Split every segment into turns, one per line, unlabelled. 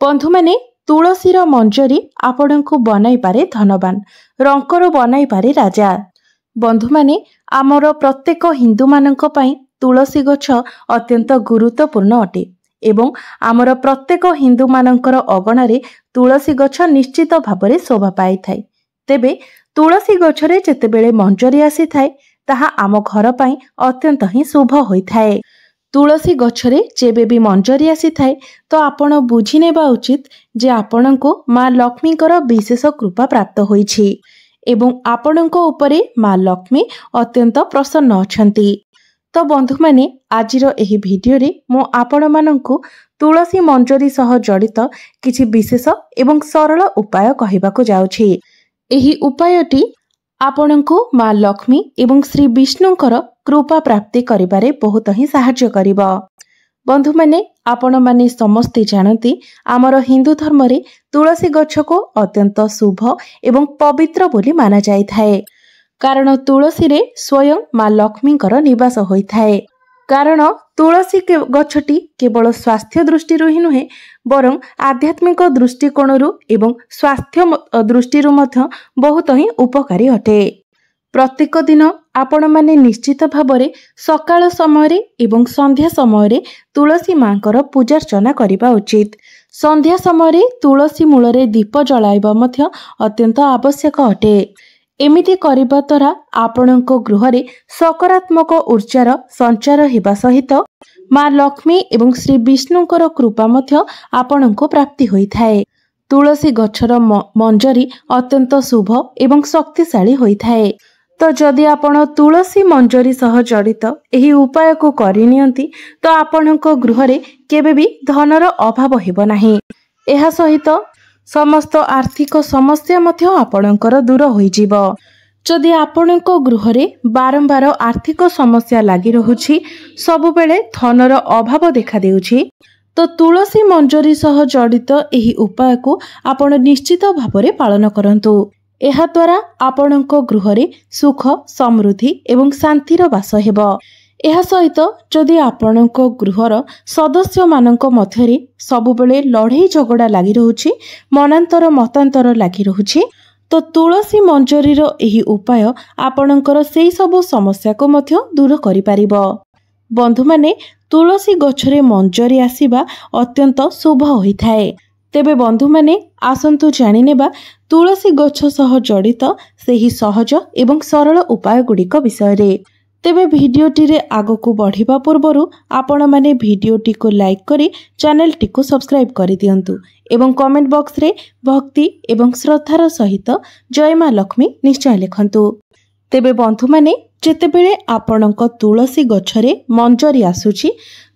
बंधु माने तुलसीर मंजरी आपणको बनाई पारे धनवान, रंकर बनाई पारे राजा। बंधु माने आमर प्रत्येक हिंदू मानक पई तुलसी गछ अत्यंत गुरुत्वपूर्ण अटे एवं आमर प्रत्येक हिंदू मानकर अगणारे तुलसी गछ निश्चित भाବରେ शोभा पाई थाए। तेबे तुलसी गछरे जेतेबेले मंजरी आसी थाए ताहा आम घर पई अत्यंत ही शुभ होई थाए। तुलसी गछरे जेबे भी मंजरी आसी थाए तो आपण बुझी नेबा उचित जे आपणको माँ लक्ष्मीकर विशेष कृपा प्राप्त होईछि एवं आपणको उपरे माँ लक्ष्मी अत्यंत प्रसन्न अछंती। तो बंधु माने आजिर एही भिडियो रे मो आपण माननकु तुलसी मंजरी सह जड़ित किछि विशेष एवं सरल उपाय कहिबाकु जाउछि। एही उपायटी आपणको माँ लक्ष्मी एवं श्री विष्णुकर कृपा प्राप्ति करिबारे बहुत ही सहाय्य करिबो। बंधु माने आपण माने समस्ते जानती आमर हिंदू धर्म रे तुलसी गछ को अत्यंत शुभ एवं पवित्र बोली माना जाय थाए। कारण तुलसी रे स्वयं माँ लक्ष्मीकर निवास होई थाए। कारण तुलसी गछटी केवल स्वास्थ्य दृष्टि ही नुहे बरं आध्यात्मिक दृष्टिकोणरू एवं स्वास्थ्य दृष्टि बहुत ही उपकारी अटे। प्रत्येक दिन आपण माने निश्चित भावरे सकाळ समय एवं संध्या समय तुलसी मांकर पूजार्चना करिबा उचित। संध्या समय तुलसी मूलरे दीप जलाइबा मध्य अत्यंत आवश्यक अटे। एमिति करिबा द्वारा आपणको गृहरे सकारात्मक ऊर्जार संचार हेबा सहित माँ लक्ष्मी एवं श्री विष्णुकर कृपा मध्य आपणको प्राप्ति होई थाए। तुलसी गछर मंजरी अत्यंत शुभ एवं शक्तिशाली होई थाए। तो जदि आपण तुलसी मंजरी सह जड़ित एही उपाय को करिनियंती तो आपणको गृहरे केबे भी धनर अभाव हेबो नाही। एहा सहित समस्त आर्थिक समस्या मध्य आपणकर दूर होई जिवो। जदि आपणको गृहरे बारंबार आर्थिक समस्या लागि रहुछि, सब बेले धनर अभाव देखा देउछि, तो तुलसी मंजरी सह जड़ित एही उपाय को आपण निश्चित भाବରେ पालन करंतु। एहा द्वारा आपणको गृहरे सुख समृद्धि एवं शांतिर वास हेबो। एहा सहित जदि आपणको गृहर सदस्य मानक मध्यरे सबुबेले लड़ाई झगड़ा लागि रहुछि, मनांतर मतांतर लागि रहुछि, तो तुलसी मंजरीर एही उपाय आपणकर सेही सब समस्या को मध्य दूर करि पारिबो। बंधु माने तुलसी गछरे मंजरी आसीबा अत्यंत शुभ होई थाए। तेबे बंधु माने आसंतु जानि नेबा तुलसी गछ सह जड़ित सेही सहज एवं सरल उपाय गुड़िक विषय रे। तेबे भिडियोटी रे आगको बढ़िबा पूर्वरु आपण माने भिडियोटी को लाइक करी चैनल टी को सब्सक्राइब करि दियंतु एवं कमेंट बॉक्स रे भक्ति एवं श्रद्धार सहित जय माँ लक्ष्मी निश्चय लिखंतु। तेबे बंधु माने जेतेबेले आपणक तुलसी गछरे मंजरी आसुछि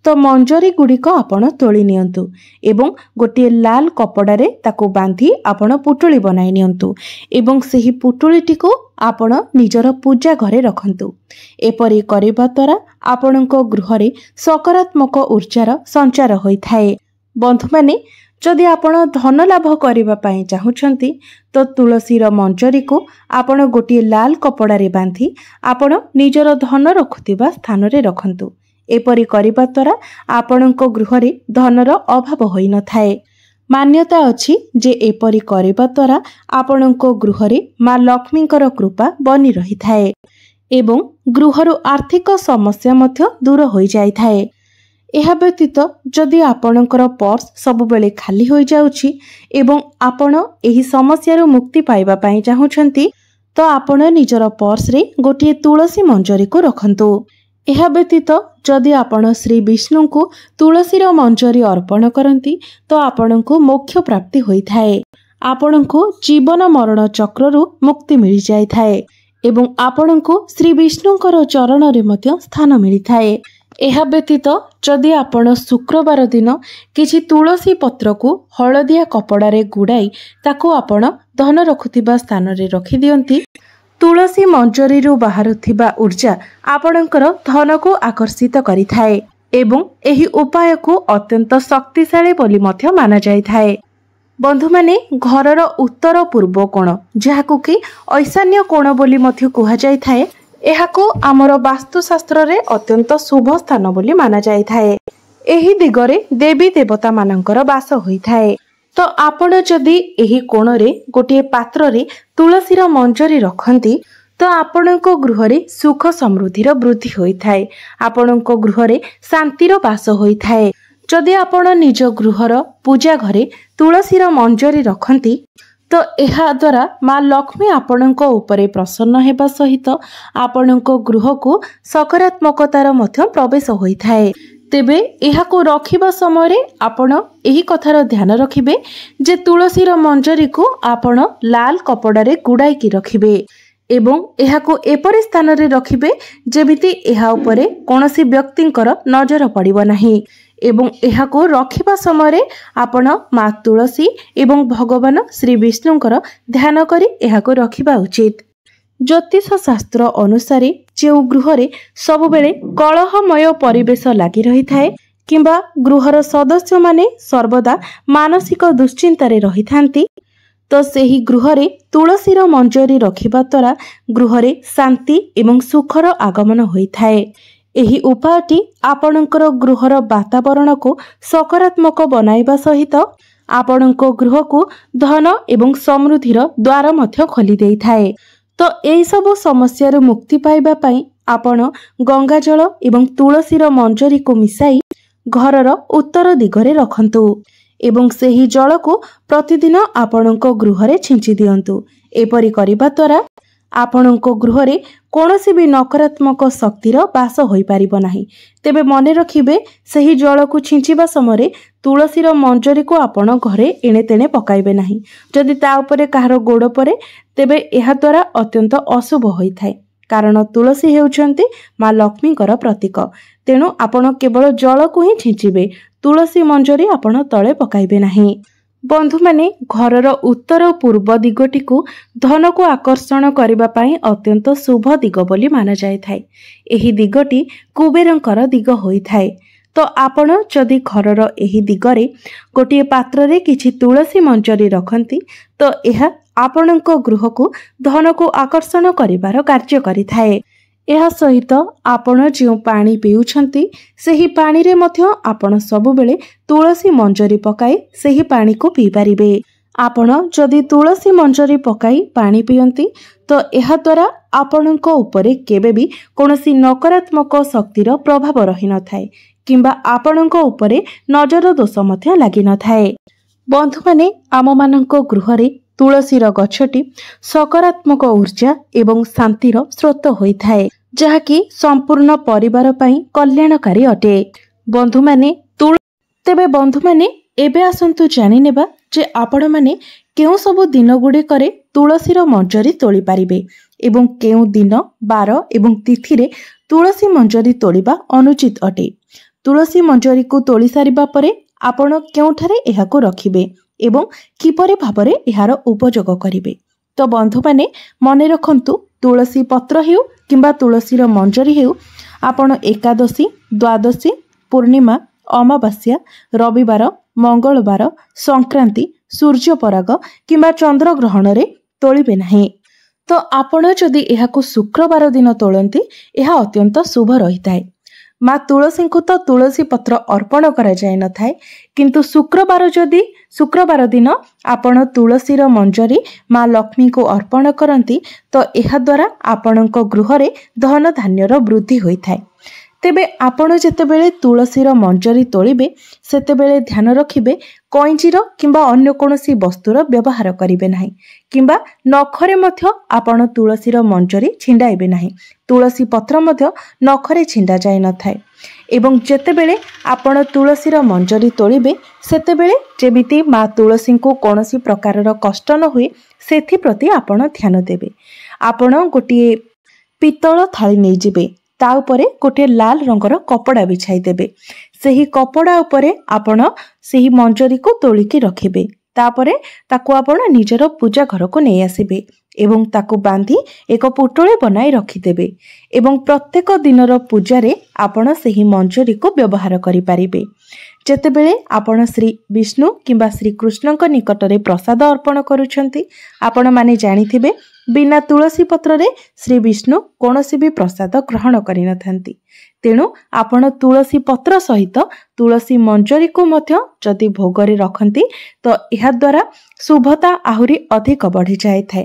तो मंजरी गुड़िक आपण तोली नियंतु एवं गोटे लाल कपड़ारे ताको बांधी आपण पुटुली बनाई नियंतु एवं सेही पुटुलीटी को आपण निजर पूजा घरे रखंतु। एपरि करिबा द्वारा आपणको गृहरे सकारात्मक ऊर्जार संचार होई थाए। बंधु माने जदि आपण धन लाभ करिबा पई चाहुछंती तो तुलसीर मंजरी को आपण गोटे लाल कपड़ारे बांधी आपण निजर धन रखुतिबा स्थान रे रखंतु। एपरि करिबा द्वारा आपणको गृहरे धनर अभाव होई न थाए। मान्यता अछि जे एपरि करिबा द्वारा आपणको गृहरे माँ लक्ष्मीकर कृपा बनी रही थाए एवं गृहरु आर्थिक समस्या मध्य दूर होई जाई थाए। एहा व्यतीत जदि आपणकर पर्स सबुबेले खाली होई जाउछि एवं आपण एही समस्यारु मुक्ति पाइबा पई चाहुछंती तो आपण निजर पर्स रे गोटे तुलसी मंजरी को रखंतु। एहा व्यतीत जदि आपण श्री विष्णु को तुलसीर मंजरी अर्पण करंती तो आपणको मोक्ष प्राप्ति होई थाए। आपणको जीवन मरण चक्ररु मुक्ति मिली जाय थाए एवं आपणको श्री विष्णुकर चरण रे मध्य स्थान मिली थाए। एहा व्यतीत जदि आपण शुक्रवार दिन किछि तुलसी पत्र को हळदिया कपड़ारे गुड़ाई ताको आपण धन रखुतिबा स्थान रे रखि दियंती, तुलसी मंजरीरु बाहारुथिबा ऊर्जा आपणकर धन को आकर्षित करि थाए एवं एही उपाय को अत्यंत शक्तिशाली बोली मध्य माना जाय थाए। बंधु माने घरर उत्तर पूर्व कोण जहाकु कि ऐशान्य कोण बोली मध्य कुहा जाय थाए, एहाको आमर वास्तुशास्त्र रे अत्यंत शुभ स्थान बोली माना जाय थाए। एही दिगरे देवी देवता मानकर वास होई थाए। तो आपण जदि एही कोणरे गोटे पात्रे तुलसीर मंजरी रखती तो आपणको गृहरे सुख समृद्धिर वृद्धि होइथाए। आपणको गृहरे शांतिर बास होइथाए। जदि आपण निज गृहर पूजा घरे तुलसीर मंजरी रखती तो एहा द्वारा माँ लक्ष्मी आपणको उपरे प्रसन्न हेबा सहित आपणको गृह को सकारात्मकतार मध्य प्रवेश होइथाए। तेबे एहाको रखिबा समय आपण एही कथार ध्यान रखिबे जे तुलसीर मंजरी को आपण लाल कपड़ारे गुड़ाई की रखिबे एवं एहाको एपरि स्थान रे रखिबे जेमिति एहा उपरे कोनोसी व्यक्तिंकर नजर पड़िबो नाही। एवं एहाको रखिबा समय आपण माँ तुलसी एवं भगवान श्री विष्णुंकर ध्यान करी एहाको रखिबा उचित। ज्योतिष शास्त्र अनुसार जो गृहरे सबुबेले कलहमय परिवेश लगी रही थाए किंबा गृहर सदस्य माने सर्वदा मानसिक दुश्चिंतारे रही थांती तो सेही गृहरे तुलसीर मंजरी रखिबा द्वारा गृहरे शांति एवं सुखर आगमन होइथाए। एही उपायटी आपणकर गृहर वातावरण को सकारात्मक बनाइबा सहित आपणको गृह को धन एवं समृद्धिर द्वार मध्य खोली देइथाए। तो एई सबु समस्या मुक्ति पाइबा पई आपण गंगाजल एवं तुलसीर मंजरी को मिसाई घरर उत्तर दिगरे रखंतु एवं सेही जल को प्रतिदिन आपणको गृहरे छिंची दियंतु। एपरि करिबा द्वारा आपणको गृहरे कोनोसी भी नकारात्मक शक्तिर बास होई पारिबो नाही। तेबे मने रखिबे सही जल को छिंचिबा समय तुलसीर मंजरी को आपण घरे एणे तेणे पकाइबे नाही। जदि ता उपरे काहार गोड़ परे तेबे एहा द्वारा अत्यंत अशुभ होइथाए कारण तुलसी हेउचंती माँ लक्ष्मीकर प्रतीक। तेणु आपण केवल जल को ही छिंचिबे, तुलसी मंजरी आपण तळे पकाइबे नाही। बंधु माने घरर उत्तर पूर्व दिगटी को धन को आकर्षण करबा पई अत्यंत शुभ दिग बोली माना जाय थाए। एही दिगटी कुबेरंकर दिग होई थाए। तो आपण जदि घरर एही दिगरे गोटे पात्र रे किछि तुलसी मंजरी रखंती तो एहा आपणको गृह को धन को आकर्षण करिवार कार्य करि थाए। एहा सहित आपण जो पानी पिउछंती सेही पानी रे मध्य आपण सबु बेले तुलसी मंजरी पकाई सेही पानी को पी परिबे। आपण जदि तुलसी मंजरी पकाई पानी पियंती तो एहा द्वारा आपणको उपरे केबे भी कोनोसी नकारात्मक शक्तिर प्रभाव रही न थाए किंबा आपणको उपरे नजर दोष मध्य लागि न थाए। बंधु माने आम माननको गृहरे तुलसीर गछटी सकारात्मक ऊर्जा एवं शांतिर स्रोत होई थाए जहाँकि संपूर्ण परिवार पई कल्याणकारी अटे। बंधु माने तेबे बंधु माने एबे आसंतु जानि नेबा जे आपण माने केउ सब दिन गुडी करे तुलसीर मंजरी तोली पारिबे एवं केउ दिन बार एवं तिथि रे तुलसी मंजरी तोलिबा अनुचित अटे। तुलसी मंजरी को तोली सारिबा परे आपण केउठारे एहाको रखिबे एवं किपरि भाबरे एहार उपयोग करिबे। तो बंधु माने मने रखंतु तुलसी पत्र हेउ किंबा तुलसीर मंजरी हेउ आपण एकादशी, द्वादशी, पूर्णिमा, अमावास्या, रविवार, मंगलवार, संक्रांति, सूर्य पराग किंबा चंद्र ग्रहण रे तोलिबे नाही। तो आपण जदि एहाको शुक्रवार दिन तोलंती एहा अत्यंत शुभ रहिताए। माँ तुलसी को तो तुलसी पत्र अर्पण करा जाय न थाए किंतु शुक्रवार दिन आपण तुलसीर मंजरी माँ लक्ष्मी को अर्पण करती तो एहा द्वारा आपणको गृहरे धन धान्यर वृद्धि होइथाए। तेबे आपण जेतेबेले तुलसीर मंजरी तोलिबे सेतेबेले ध्यान रखिबे कइंचीर किंबा अन्य कोनोसी वस्तुर व्यवहार करिबे नाही किंबा नखरे मध्य आपण तुलसीर मंजरी छिंडाइबे नाही। तुलसी पत्र मध्य नखरे छिंडा जाय न थाए एवं जेतेबेले आपण तुलसीर मंजरी तोलिबे सेतेबेले जेमिति माँ तुलसी को कोनोसी प्रकारर कष्ट न हुए सेथि प्रति आपण ध्यान देबे। आपण गोटिए पितल थाली नै जिबे ता उपरे गोटे लाल रंगर कपड़ा बिछाई देबे। सेही कपड़ा उपरे आपण सेही मंजरी को तोलिकी रखिबे। तापरे ताकू आपण निजर पूजा घर को नहीं आसिबे एवं ताकू बांधी एक पुटुळे बनाई रखिदेबे एवं प्रत्येक दिनर पूजा रे आपण सेही मंजरी को व्यवहार करि पारिबे। ଯେତେବେଳେ ଆପଣ ଶ୍ରୀ ବିଷ୍ଣୁ କିମ୍ବା ଶ୍ରୀକୃଷ୍ଣଙ୍କ ନିକଟରେ ପ୍ରସାଦ ଅର୍ପଣ କରୁଛନ୍ତି, ଆପଣମାନେ ଜାଣିଥିବେ ବିନା ତୁଳସୀ ପତ୍ରରେ ଶ୍ରୀ ବିଷ୍ଣୁ କୌଣସି ବି ପ୍ରସାଦ ଗ୍ରହଣ କରିନଥାନ୍ତି। ତେଣୁ ଆପଣ ତୁଳସୀ ପତ୍ର ସହିତ ତୁଳସୀ ମଞ୍ଜରୀକୁ ମଧ୍ୟ ଯଦି ଭୋଗରେ ରଖନ୍ତି ତ ଏହାଦ୍ୱାରା ଶୁଭତା ଆହୁରି ଅଧିକ ବଢ଼ିଯାଇଥାଏ।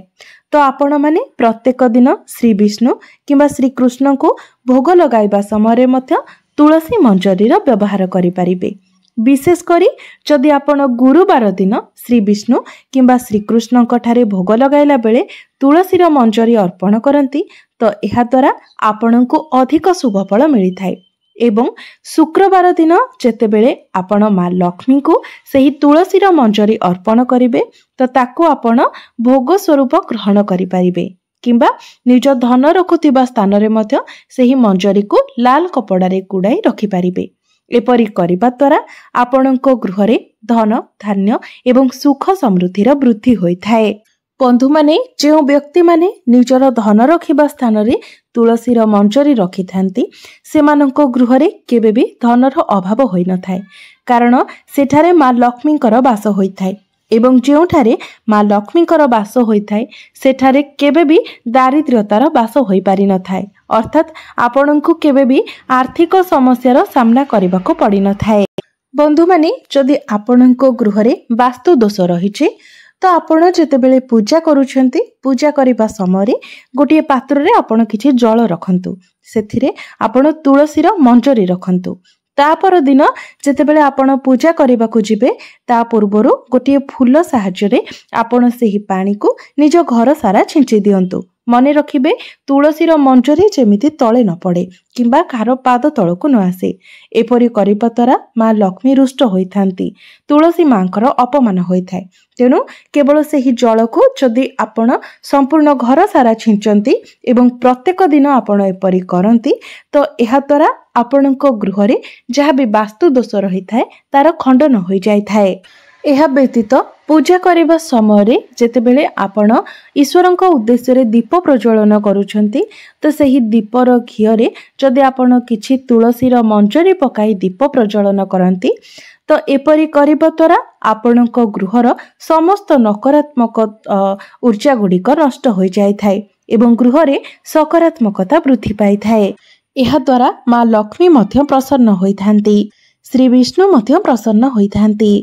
ତ ଆପଣମାନେ ପ୍ରତ୍ୟେକ ଦିନ ଶ୍ରୀ ବିଷ୍ଣୁ କିମ୍ବା ଶ୍ରୀକୃଷ୍ଣଙ୍କୁ ଭୋଗ ଲଗାଇବା ସମୟରେ ମଧ୍ୟ ତୁଳସୀ ମଞ୍ଜରୀର ବ୍ୟବହାର କରିପାରିବେ। ବିଶେଷ କରି ଯଦି ଆପଣ ଗୁରୁବାର ଦିନ ଶ୍ରୀ ବିଷ୍ଣୁ କିମ୍ବା ଶ୍ରୀକୃଷ୍ଣଙ୍କ ଠାରେ ଭୋଗ ଲଗାଇଲା ବେଳେ ତୁଳସୀର ମଞ୍ଜରୀ ଅର୍ପଣ କରନ୍ତି ତ ଏହାଦ୍ୱାରା ଆପଣଙ୍କୁ ଅଧିକ ଶୁଭଫଳ ମିଳିଥାଏ। ଏବଂ ଶୁକ୍ରବାର ଦିନ ଯେତେବେଳେ ଆପଣ ମା ଲକ୍ଷ୍ମୀଙ୍କୁ ସେହି ତୁଳସୀର ମଞ୍ଜରୀ ଅର୍ପଣ କରିବେ ତ ତାକୁ ଆପଣ ଭୋଗ ସ୍ୱରୂପ ଗ୍ରହଣ କରିପାରିବେ କିମ୍ବା ନିଜ ଧନ ରଖୁଥିବା ସ୍ଥାନରେ ମଧ୍ୟ ସେହି ମଞ୍ଜରୀକୁ ଲାଲ କପଡ଼ାରେ ଗୁଡ଼ାଇ ରଖିପାରିବେ। ଏପରି କରିବା ଦ୍ୱାରା ଆପଣଙ୍କ ଗୃହରେ ଧନ ଧାନ୍ୟ ଏବଂ ସୁଖ ସମୃଦ୍ଧିର ବୃଦ୍ଧି ହୋଇଥାଏ। ବନ୍ଧୁମାନେ, ଯେଉଁ ବ୍ୟକ୍ତିମାନେ ନିଜର ଧନ ରଖିବା ସ୍ଥାନରେ ତୁଳସୀର ମଞ୍ଜରୀ ରଖିଥାନ୍ତି ସେମାନଙ୍କ ଗୃହରେ କେବେ ବି ଧନର ଅଭାବ ହୋଇନଥାଏ, କାରଣ ସେଠାରେ ମା ଲକ୍ଷ୍ମୀଙ୍କର ବାସ ହୋଇଥାଏ ଏବଂ ଯେଉଁଠାରେ ମା ଲକ୍ଷ୍ମୀଙ୍କର ବାସ ହୋଇଥାଏ ସେଠାରେ କେବେ ବି ଦାରିଦ୍ର୍ୟତାର ବାସ ହୋଇପାରିନଥାଏ। ଅର୍ଥାତ୍ ଆପଣଙ୍କୁ କେବେ ବି ଆର୍ଥିକ ସମସ୍ୟାର ସାମ୍ନା କରିବାକୁ ପଡ଼ିନଥାଏ। ବନ୍ଧୁମାନେ, ଯଦି ଆପଣଙ୍କ ଗୃହରେ ବାସ୍ତୁ ଦୋଷ ରହିଛି ତ ଆପଣ ଯେତେବେଳେ ପୂଜା କରୁଛନ୍ତି, ପୂଜା କରିବା ସମୟରେ ଗୋଟିଏ ପାତ୍ରରେ ଆପଣ କିଛି ଜଳ ରଖନ୍ତୁ, ସେଥିରେ ଆପଣ ତୁଳସୀର ମଞ୍ଜରୀ ରଖନ୍ତୁ। ତା ପରଦିନ ଯେତେବେଳେ ଆପଣ ପୂଜା କରିବାକୁ ଯିବେ ତା ପୂର୍ବରୁ ଗୋଟିଏ ଫୁଲ ସାହାଯ୍ୟରେ ଆପଣ ସେହି ପାଣିକୁ ନିଜ ଘର ସାରା ଛିଞ୍ଚି ଦିଅନ୍ତୁ। ମନେ ରଖିବେ ତୁଳସୀର ମଞ୍ଜରୀ ଯେମିତି ତଳେ ନ ପଡ଼େ କିମ୍ବା କାହାର ପାଦ ତଳକୁ ନ ଆସେ। ଏପରି କରିବା ଦ୍ୱାରା ମା ଲକ୍ଷ୍ମୀ ରୁଷ୍ଟ ହୋଇଥାନ୍ତି, ତୁଳସୀ ମାଙ୍କର ଅପମାନ ହୋଇଥାଏ। ତେଣୁ କେବଳ ସେହି ଜଳକୁ ଯଦି ଆପଣ ସମ୍ପୂର୍ଣ୍ଣ ଘର ସାରା ଛିଞ୍ଚନ୍ତି ଏବଂ ପ୍ରତ୍ୟେକ ଦିନ ଆପଣ ଏପରି କରନ୍ତି ତ ଏହାଦ୍ୱାରା ଆପଣଙ୍କ ଗୃହରେ ଯାହା ବି ବାସ୍ତୁ ଦୋଷ ରହିଥାଏ ତାର ଖଣ୍ଡନ ହୋଇଯାଇଥାଏ। ଏହା ବ୍ୟତୀତ ପୂଜା କରିବା ସମୟରେ ଯେତେବେଳେ ଆପଣ ଈଶ୍ୱରଙ୍କ ଉଦ୍ଦେଶ୍ୟରେ ଦୀପ ପ୍ରଜ୍ୱଳନ କରୁଛନ୍ତି ତ ସେହି ଦୀପର ଘିଅରେ ଯଦି ଆପଣ କିଛି ତୁଳସୀର ମଞ୍ଜରୀ ପକାଇ ଦୀପ ପ୍ରଜ୍ୱଳନ କରନ୍ତି ତ ଏପରି କରିବା ଦ୍ୱାରା ଆପଣଙ୍କ ଗୃହର ସମସ୍ତ ନକାରାତ୍ମକ ଊର୍ଜା ଗୁଡ଼ିକ ନଷ୍ଟ ହୋଇଯାଇଥାଏ ଏବଂ ଗୃହରେ ସକାରାତ୍ମକତା ବୃଦ୍ଧି ପାଇଥାଏ। ଏହାଦ୍ୱାରା ମା ଲକ୍ଷ୍ମୀ ମଧ୍ୟ ପ୍ରସନ୍ନ ହୋଇଥାନ୍ତି, ଶ୍ରୀ ବିଷ୍ଣୁ ମଧ୍ୟ ପ୍ରସନ୍ନ ହୋଇଥାନ୍ତି।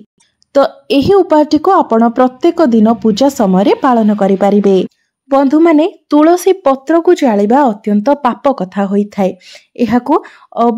ତ ଏହି ଉପାୟଟିକୁ ଆପଣ ପ୍ରତ୍ୟେକ ଦିନ ପୂଜା ସମୟରେ ପାଳନ କରିପାରିବେ। ବନ୍ଧୁମାନେ, ତୁଳସୀ ପତ୍ରକୁ ଜାଳିବା ଅତ୍ୟନ୍ତ ପାପ କଥା ହୋଇଥାଏ, ଏହାକୁ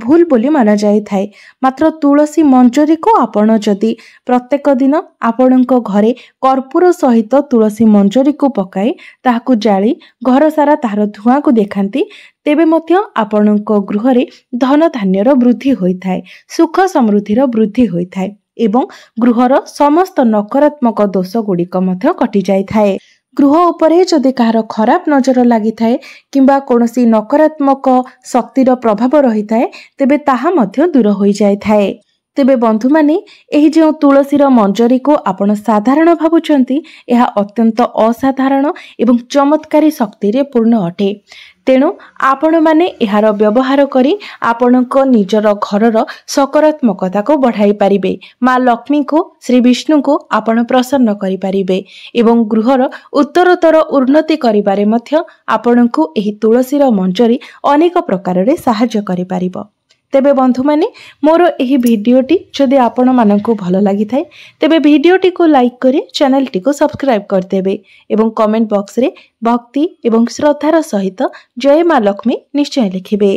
ଭୁଲ ବୋଲି ମାନାଯାଇଥାଏ। ମାତ୍ର ତୁଳସୀ ମଞ୍ଜରୀକୁ ଆପଣ ଯଦି ପ୍ରତ୍ୟେକ ଦିନ ଆପଣଙ୍କ ଘରେ କର୍ପୂର ସହିତ ତୁଳସୀ ମଞ୍ଜରୀକୁ ପକାଇ ତାହାକୁ ଜାଳି ଘର ସାରା ତାହାର ଧୂଆଁକୁ ଦେଖାନ୍ତି ତେବେ ମଧ୍ୟ ଆପଣଙ୍କ ଗୃହରେ ଧନ ଧାନ୍ୟର ବୃଦ୍ଧି ହୋଇଥାଏ, ସୁଖ ସମୃଦ୍ଧିର ବୃଦ୍ଧି ହୋଇଥାଏ ଏବଂ ଗୃହର ସମସ୍ତ ନକାରାତ୍ମକ ଦୋଷ ଗୁଡ଼ିକ ମଧ୍ୟ କଟିଯାଇଥାଏ। ଗୃହ ଉପରେ ଯଦି କାହାର ଖରାପ ନଜର ଲାଗିଥାଏ କିମ୍ବା କୌଣସି ନକାରାତ୍ମକ ଶକ୍ତିର ପ୍ରଭାବ ରହିଥାଏ ତେବେ ତାହା ମଧ୍ୟ ଦୂର ହୋଇଯାଇଥାଏ। ତେବେ ବନ୍ଧୁମାନେ, ଏହି ଯେଉଁ ତୁଳସୀର ମଞ୍ଜରୀକୁ ଆପଣ ସାଧାରଣ ଭାବୁଛନ୍ତି ଏହା ଅତ୍ୟନ୍ତ ଅସାଧାରଣ ଏବଂ ଚମତ୍କାରୀ ଶକ୍ତିରେ ପୂର୍ଣ୍ଣ ଅଟେ। ତେଣୁ ଆପଣମାନେ ଏହାର ବ୍ୟବହାର କରି ଆପଣଙ୍କ ନିଜର ଘରର ସକାରାତ୍ମକତାକୁ ବଢ଼ାଇ ପାରିବେ, ମା ଲକ୍ଷ୍ମୀଙ୍କୁ ଶ୍ରୀ ବିଷ୍ଣୁଙ୍କୁ ଆପଣ ପ୍ରସନ୍ନ କରିପାରିବେ ଏବଂ ଗୃହର ଉତ୍ତରୋତ୍ତର ଉନ୍ନତି କରିବାରେ ମଧ୍ୟ ଆପଣଙ୍କୁ ଏହି ତୁଳସୀର ମଞ୍ଜରୀ ଅନେକ ପ୍ରକାରରେ ସାହାଯ୍ୟ କରିପାରିବ। ତେବେ ବନ୍ଧୁମାନେ, ମୋର ଏହି ଭିଡ଼ିଓଟି ଯଦି ଆପଣମାନଙ୍କୁ ଭଲ ଲାଗିଥାଏ ତେବେ ଭିଡ଼ିଓଟିକୁ ଲାଇକ୍ କରି ଚ୍ୟାନେଲଟିକୁ ସବସ୍କ୍ରାଇବ୍ କରିଦେବେ ଏବଂ କମେଣ୍ଟ ବକ୍ସରେ ଭକ୍ତି ଏବଂ ଶ୍ରଦ୍ଧାର ସହିତ ଜୟ ମା ଲକ୍ଷ୍ମୀ ନିଶ୍ଚୟ ଲେଖିବେ।